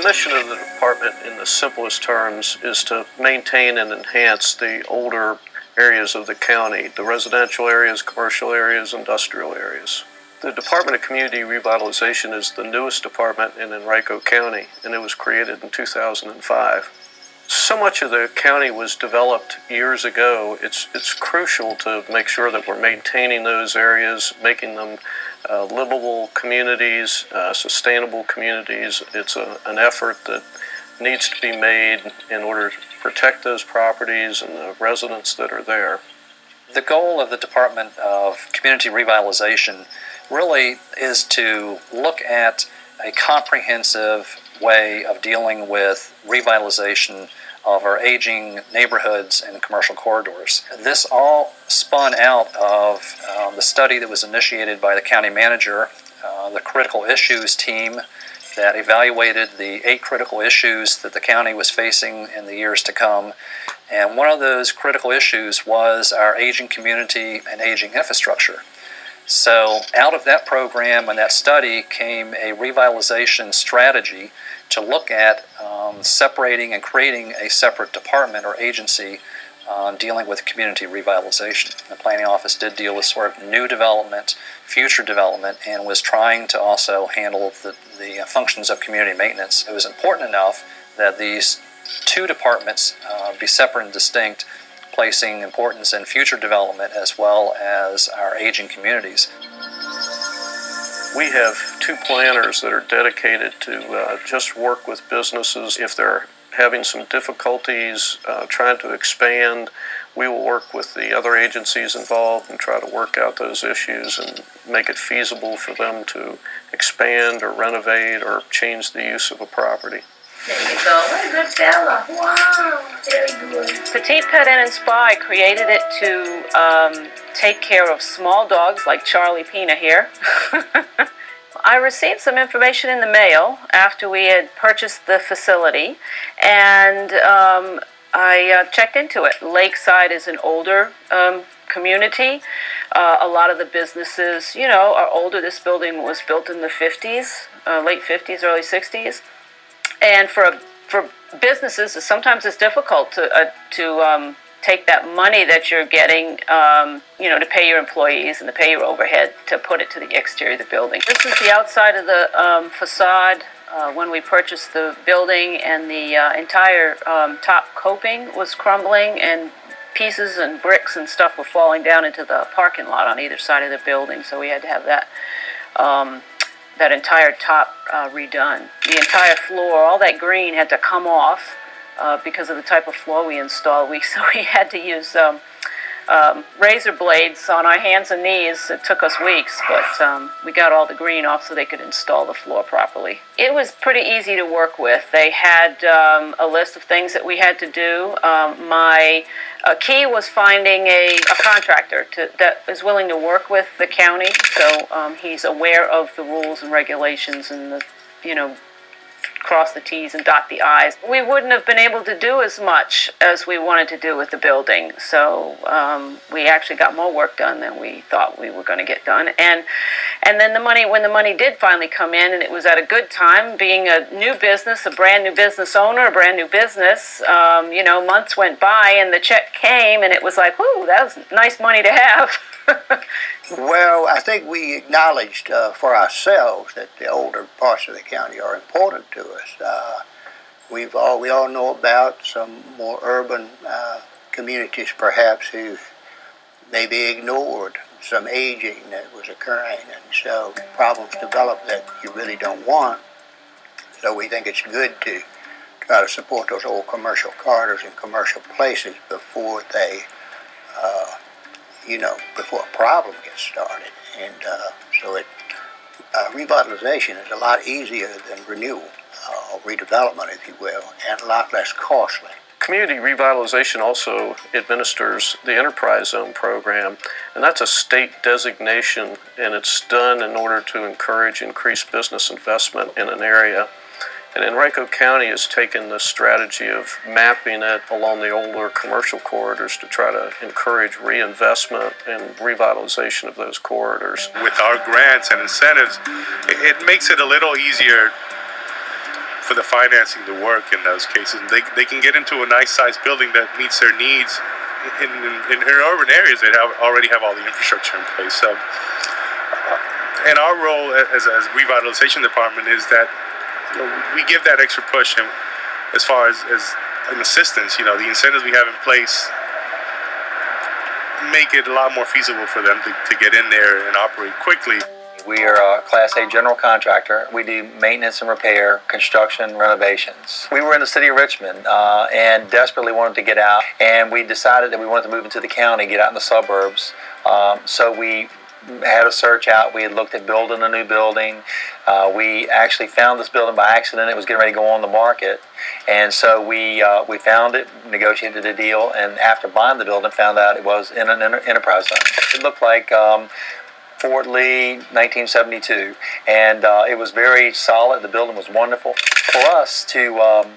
mission of the department, in the simplest terms, is to maintain and enhance the older areas of the county, the residential areas, commercial areas, industrial areas. The Department of Community Revitalization is the newest department in Henrico County, and it was created in 2005. So much of the county was developed years ago. It's crucial to make sure that we're maintaining those areas, making them livable communities, sustainable communities. It's an effort that needs to be made in order to protect those properties and the residents that are there. The goal of the Department of Community Revitalization really is to look at a comprehensive way of dealing with revitalization of our aging neighborhoods and commercial corridors. This all spun out of the study that was initiated by the county manager, the critical issues team that evaluated the 8 critical issues that the county was facing in the years to come. And one of those critical issues was our aging community and aging infrastructure. So out of that program and that study came a revitalization strategy to look at separating and creating a separate department or agency dealing with community revitalization. The planning office did deal with sort of new development, future development, and was trying to also handle the functions of community maintenance. It was important enough that these 2 departments be separate and distinct, placing importance in future development as well as our aging communities. We have 2 planners that are dedicated to just work with businesses. If they're having some difficulties trying to expand, we will work with the other agencies involved and try to work out those issues and make it feasible for them to expand or renovate or change the use of a property. There you go. What a good fella. Wow. Very good. Petite Pet Inn and Spa, I created it to take care of small dogs like Charlie Pina here. I received some information in the mail after we had purchased the facility, and I checked into it. Lakeside is an older community. A lot of the businesses, are older. This building was built in the 50s, late 50s, early 60s. And for businesses, sometimes it's difficult to take that money that you're getting, to pay your employees and to pay your overhead, to put it to the exterior of the building. This is the outside of the facade when we purchased the building, and the entire top coping was crumbling, and pieces and bricks and stuff were falling down into the parking lot on either side of the building, so we had to have that entire top redone. The entire floor, all that green had to come off because of the type of floor we installed. So we had to use razor blades on our hands and knees. It took us weeks, but we got all the green off so they could install the floor properly. It was pretty easy to work with. They had a list of things that we had to do. My key was finding a contractor that is willing to work with the county, so he's aware of the rules and regulations and cross the T's and dot the I's. We wouldn't have been able to do as much as we wanted to do with the building, so we actually got more work done than we thought we were going to get done. And then when the money did finally come in, and it was at a good time, being a new business, a brand new business owner, a brand new business, months went by and the check came, and it was like, whoo, that was nice money to have. Well, I think we acknowledged for ourselves that the older parts of the county are important to us. We all know about some more urban communities, perhaps, who maybe ignored some aging that was occurring, and so problems develop that you really don't want. So we think it's good to try to support those old commercial corridors and commercial places before they before a problem gets started. And so revitalization is a lot easier than renewal, redevelopment, if you will, and a lot less costly. Community Revitalization also administers the Enterprise Zone program, and that's a state designation, and it's done in order to encourage increased business investment in an area. And Henrico County has taken the strategy of mapping it along the older commercial corridors to try to encourage reinvestment and revitalization of those corridors. With our grants and incentives, it makes it a little easier for the financing to work in those cases. They can get into a nice sized building that meets their needs in urban areas that already have all the infrastructure in place. So, and our role as a revitalization department is that we give that extra push, and as far as an assistance, the incentives we have in place make it a lot more feasible for them to get in there and operate quickly. We are a Class A general contractor. We do maintenance and repair, construction, renovations. We were in the city of Richmond and desperately wanted to get out, and we decided that we wanted to move into the county, get out in the suburbs. So we had a search out. We had looked at building a new building. We actually found this building by accident. It was getting ready to go on the market, and so we found it, negotiated a deal, and after buying the building, found out it was in an enterprise zone. It looked like Fort Lee, 1972, and it was very solid. The building was wonderful. For us to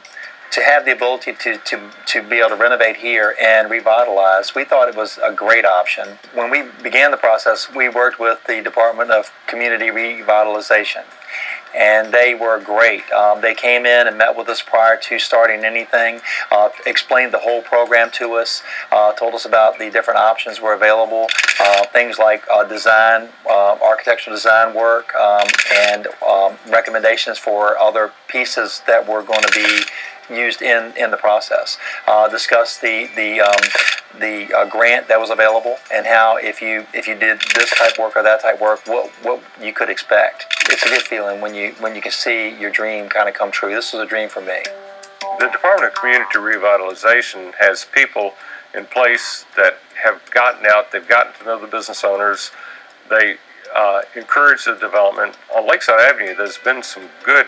have the ability to be able to renovate here and revitalize, we thought it was a great option. When we began the process, we worked with the Department of Community Revitalization, and they were great. They came in and met with us prior to starting anything, explained the whole program to us, told us about the different options were available, things like design, architectural design work, and recommendations for other pieces that were going to be used in the process. Discussed the grant that was available, and how if you did this type work or that type work, what you could expect. It's a good feeling when you can see your dream kind of come true. This was a dream for me. The Department of Community Revitalization has people in place that have gotten out, they've gotten to know the business owners, they encourage the development. On Lakeside Avenue, there's been some good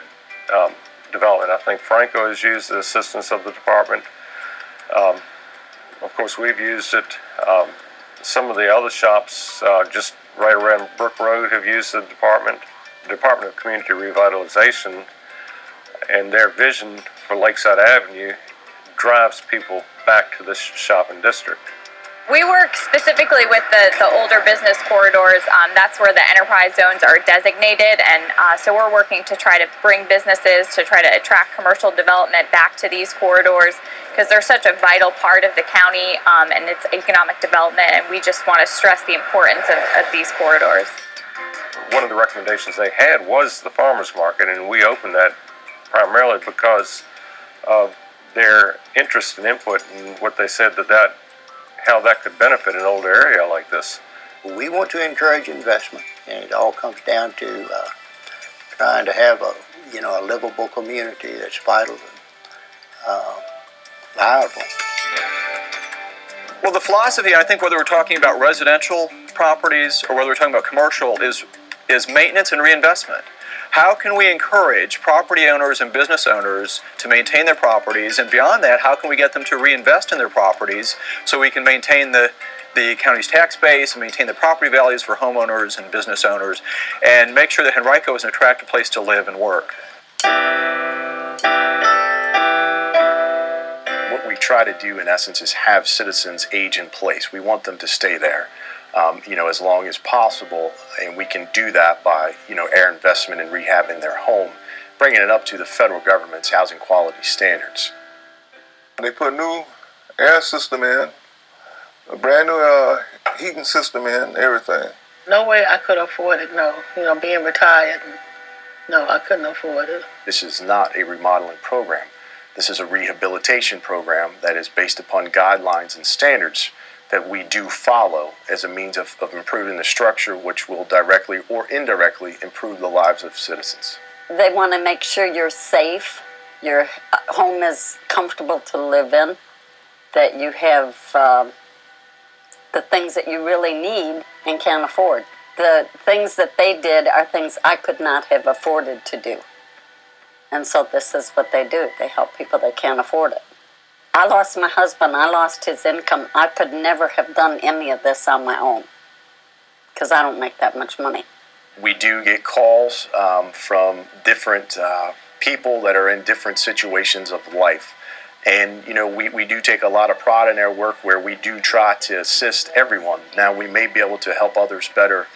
development. I think Franco has used the assistance of the department. Of course, we've used it. Some of the other shops just right around Brook Road have used the department. The Department of Community Revitalization and their vision for Lakeside Avenue drives people back to this shopping district. We work specifically with the older business corridors. That's where the enterprise zones are designated, and so we're working to try to bring businesses, to try to attract commercial development back to these corridors, because they're such a vital part of the county and its economic development, and we just want to stress the importance of these corridors. One of the recommendations they had was the farmers market, and we opened that primarily because of their interest and input and what they said how that could benefit an older area like this. We want to encourage investment, and it all comes down to trying to have a livable community that's vital and viable. Well, the philosophy, I think, whether we're talking about residential properties or whether we're talking about commercial, is maintenance and reinvestment. How can we encourage property owners and business owners to maintain their properties, and beyond that, how can we get them to reinvest in their properties so we can maintain the county's tax base and maintain the property values for homeowners and business owners, and make sure that Henrico is an attractive place to live and work? What we try to do, in essence, is have citizens age in place. We want them to stay there, as long as possible, and we can do that by, air investment and rehabbing their home, bringing it up to the federal government's housing quality standards. They put a new air system in, a brand new heating system in, everything. No way I could afford it, no. Being retired, no, I couldn't afford it. This is not a remodeling program. This is a rehabilitation program that is based upon guidelines and standards that we do follow as a means of improving the structure, which will directly or indirectly improve the lives of citizens. They want to make sure you're safe, your home is comfortable to live in, that you have the things that you really need and can't afford. The things that they did are things I could not have afforded to do. And so this is what they do. They help people that can't afford it. I lost my husband. I lost his income. I could never have done any of this on my own because I don't make that much money. We do get calls from different people that are in different situations of life. And, we do take a lot of pride in our work where we do try to assist everyone. Now, we may be able to help others better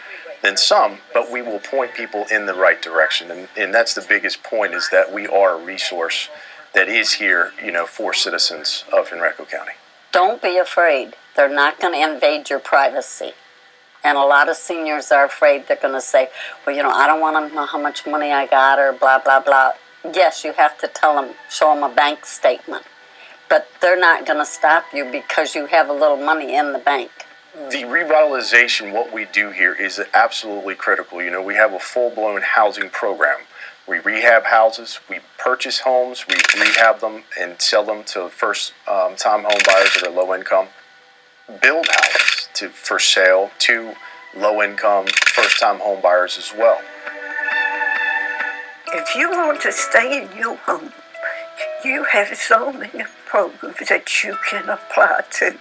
than some, but we will point people in the right direction. And that's the biggest point, is that we are a resource that is here, for citizens of Henrico County. Don't be afraid. They're not going to invade your privacy. And a lot of seniors are afraid. They're going to say, well, I don't want to know how much money I got or blah, blah, blah. Yes, you have to tell them, show them a bank statement. But they're not going to stop you because you have a little money in the bank. The revitalization, what we do here, is absolutely critical. We have a full-blown housing program. We rehab houses, we purchase homes, we rehab them and sell them to first-time home buyers that are low-income. Build houses for sale to low-income, first-time home buyers as well. If you want to stay in your home, you have so many programs that you can apply to,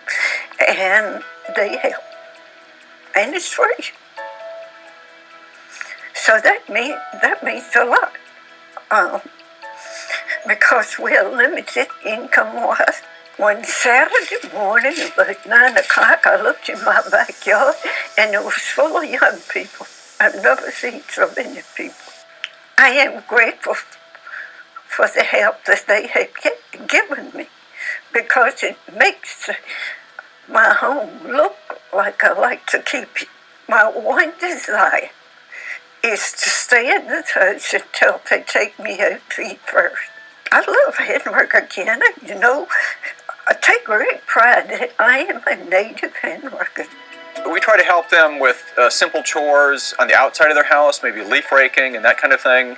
and they help. And it's free. So that means a lot. Because we're limited income-wise. One Saturday morning about 9 o'clock, I looked in my backyard, and it was full of young people. I've never seen so many people. I am grateful for the help that they have given me, because it makes my home look like I like to keep it. My one desire is to stay in this house until they take me out to eat first. I love Henrico County, I take great pride that I am a native Henrican. We try to help them with simple chores on the outside of their house, maybe leaf raking and that kind of thing,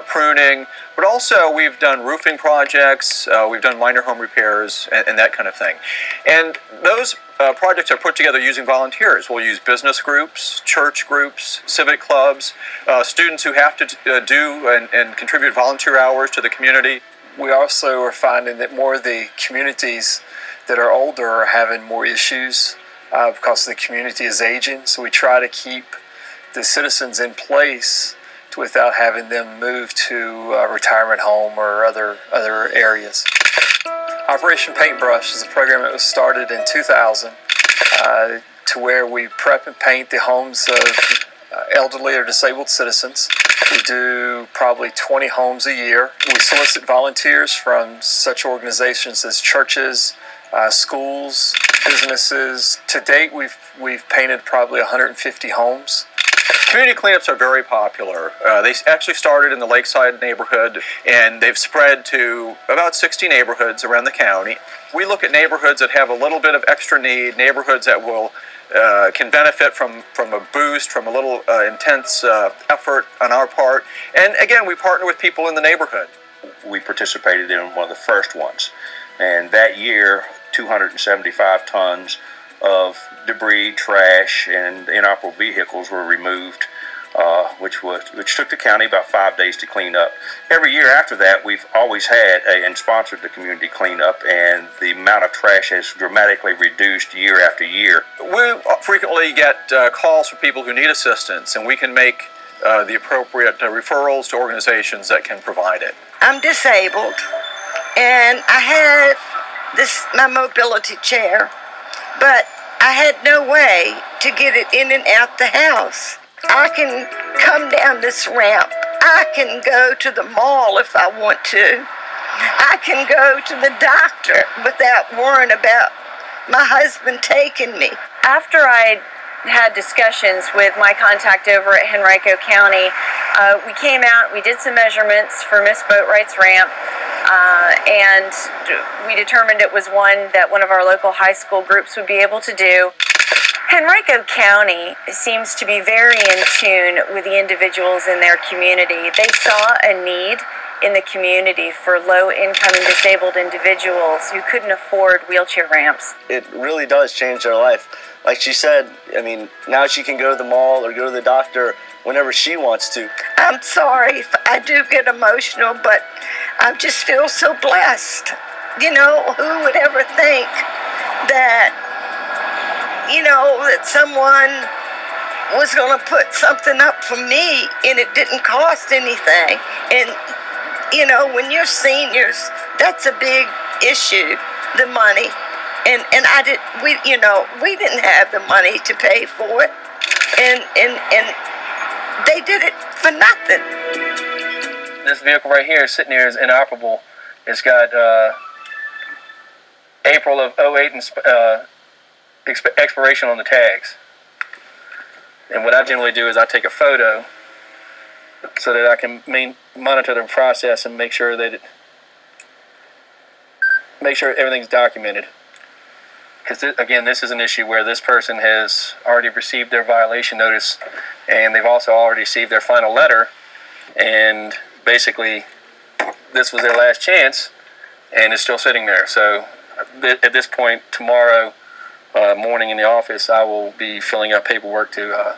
pruning, but also we've done roofing projects, we've done minor home repairs and that kind of thing. And those projects are put together using volunteers. We'll use business groups, church groups, civic clubs, students who have to do and contribute volunteer hours to the community. We also are finding that more of the communities that are older are having more issues because the community is aging. So we try to keep the citizens in place without having them move to a retirement home or other areas. Operation Paintbrush is a program that was started in 2000 to where we prep and paint the homes of elderly or disabled citizens. We do probably 20 homes a year. We solicit volunteers from such organizations as churches, schools, businesses. To date, we've painted probably 150 homes. Community cleanups are very popular. They actually started in the Lakeside neighborhood, and they've spread to about 60 neighborhoods around the county. We look at neighborhoods that have a little bit of extra need, neighborhoods that can benefit from a boost, from a little intense effort on our part. And again, we partner with people in the neighborhood. We participated in one of the first ones, and that year 275 tons of debris, trash, and inoperable vehicles were removed, which took the county about 5 days to clean up. Every year after that, we've always had and sponsored the community cleanup, and the amount of trash has dramatically reduced year after year. We frequently get calls from people who need assistance, and we can make the appropriate referrals to organizations that can provide it. I'm disabled, and I had my mobility chair, but I had no way to get it in and out the house. I can come down this ramp. I can go to the mall if I want to. I can go to the doctor without worrying about my husband taking me. After I had discussions with my contact over at Henrico County, we came out, we did some measurements for Miss Boatwright's ramp, and we determined it was one that one of our local high school groups would be able to do. Henrico County seems to be very in tune with the individuals in their community. They saw a need in the community for low-income and disabled individuals who couldn't afford wheelchair ramps. It really does change their life. Like she said, now she can go to the mall or go to the doctor whenever she wants to. I'm sorry if I do get emotional, but I just feel so blessed. Who would ever think that, that someone was going to put something up for me and it didn't cost anything. And, when you're seniors, that's a big issue, the money. And we didn't have the money to pay for it. And They did it for nothing. This vehicle right here, sitting here, is inoperable. It's got April of '08 expiration on the tags. And what I generally do is I take a photo so that I can monitor the process and make sure everything's documented. Because again, this is an issue where this person has already received their violation notice, and they've also already received their final letter, and basically this was their last chance, and it's still sitting there. So at this point, tomorrow morning in the office, I will be filling out paperwork to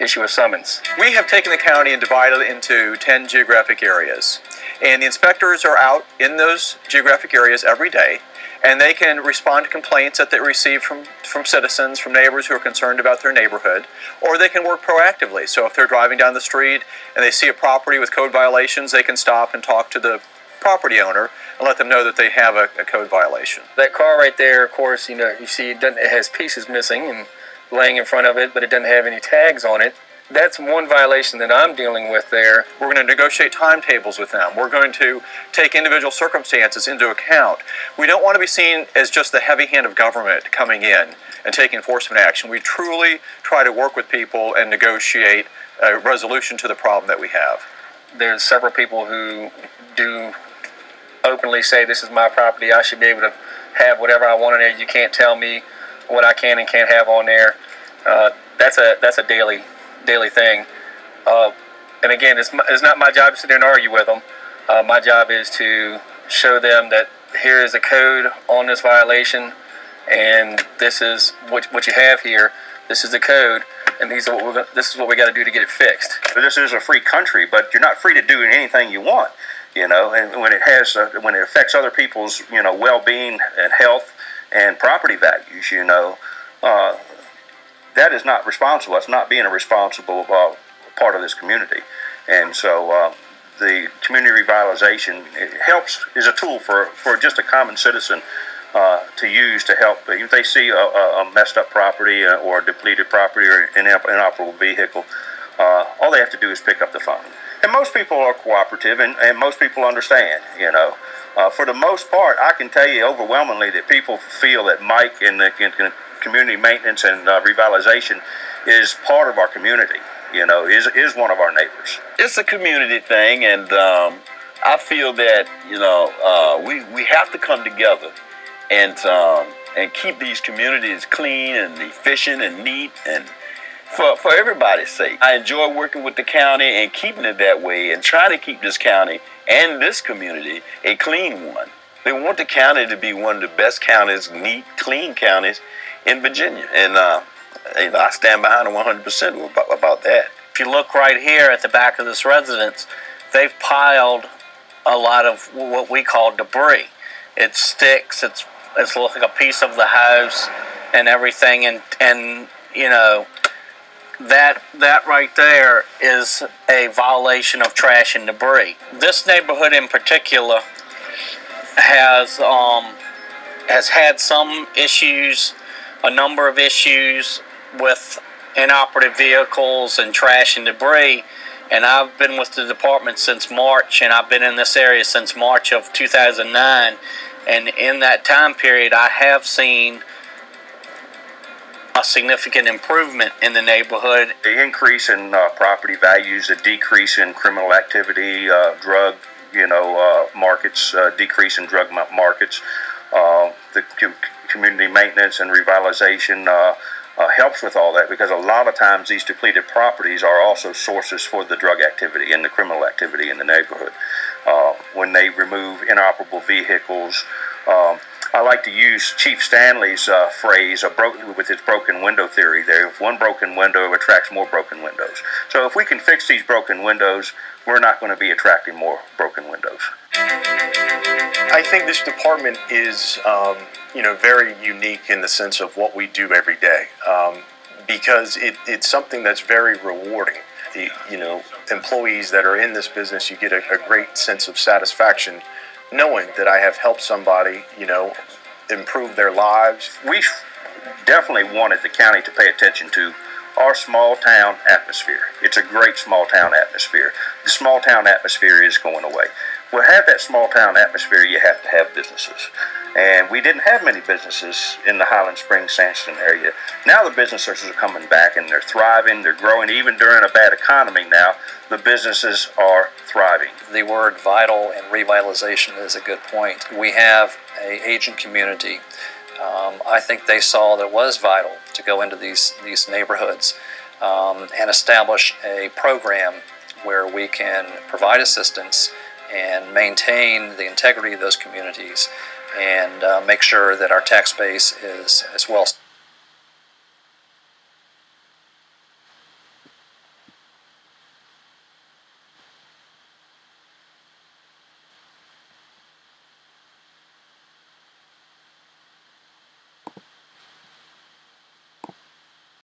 issue a summons. We have taken the county and divided it into 10 geographic areas, and the inspectors are out in those geographic areas every day, and they can respond to complaints that they receive from citizens, from neighbors who are concerned about their neighborhood, or they can work proactively. So if they're driving down the street and they see a property with code violations, they can stop and talk to the property owner and let them know that they have a code violation. That car right there, of course, you see it has pieces missing and laying in front of it, but it doesn't have any tags on it. That's one violation that I'm dealing with there. We're going to negotiate timetables with them. We're going to take individual circumstances into account. We don't want to be seen as just the heavy hand of government coming in and taking enforcement action. We truly try to work with people and negotiate a resolution to the problem that we have. There's several people who do openly say, this is my property, I should be able to have whatever I want in there. You can't tell me what I can and can't have on there. That's a daily thing. And again, it's not my job to sit there and argue with them. My job is to show them that here is a code on this violation, and this is what you have here. This is the code, and this is what we got to do to get it fixed. This is a free country, but you're not free to do anything you want, and when it affects other people's, well-being and health and property values, that is not responsible. That's not being a responsible part of this community. And so the community revitalization is a tool for just a common citizen to use to help. If they see a messed up property or a depleted property or an inoperable vehicle, all they have to do is pick up the phone. And most people are cooperative, and most people understand, For the most part, I can tell you overwhelmingly that people feel that Mike and the community maintenance and revitalization is part of our community, is one of our neighbors. It's a community thing, and I feel that, we have to come together and keep these communities clean and efficient and neat, and for everybody's sake. I enjoy working with the county and keeping it that way and trying to keep this county and this community a clean one. They want the county to be one of the best counties, neat, clean counties in Virginia. And I stand behind them 100% about that. If you look right here at the back of this residence, they've piled a lot of what we call debris. It's sticks, it's like a piece of the house and everything, and that right there is a violation of trash and debris. This neighborhood in particular has had some issues, a number of issues with inoperative vehicles and trash and debris, and I've been with the department since March, and I've been in this area since March of 2009, and in that time period I have seen a significant improvement in the neighborhood. The increase in property values, a decrease in criminal activity, drug, markets, decrease in drug markets. The community maintenance and revitalization helps with all that, because a lot of times these depleted properties are also sources for the drug activity and the criminal activity in the neighborhood. When they remove inoperable vehicles, I like to use Chief Stanley's phrase with his broken window theory. If one broken window attracts more broken windows. So if we can fix these broken windows, we're not going to be attracting more broken windows. I think this department is, very unique in the sense of what we do every day, because it's something that's very rewarding. The employees that are in this business, you get a great sense of satisfaction knowing that I have helped somebody, improve their lives. We definitely wanted the county to pay attention to our small town atmosphere. It's a great small town atmosphere. The small town atmosphere is going away. Well, have that small town atmosphere, you have to have businesses. And we didn't have many businesses in the Highland Springs, Sandston area. Now the businesses are coming back and they're thriving, they're growing. Even during a bad economy now, the businesses are thriving. The word vital and revitalization is a good point. We have an aging community. I think they saw that it was vital to go into these neighborhoods and establish a program where we can provide assistance and maintain the integrity of those communities and make sure that our tax base is as well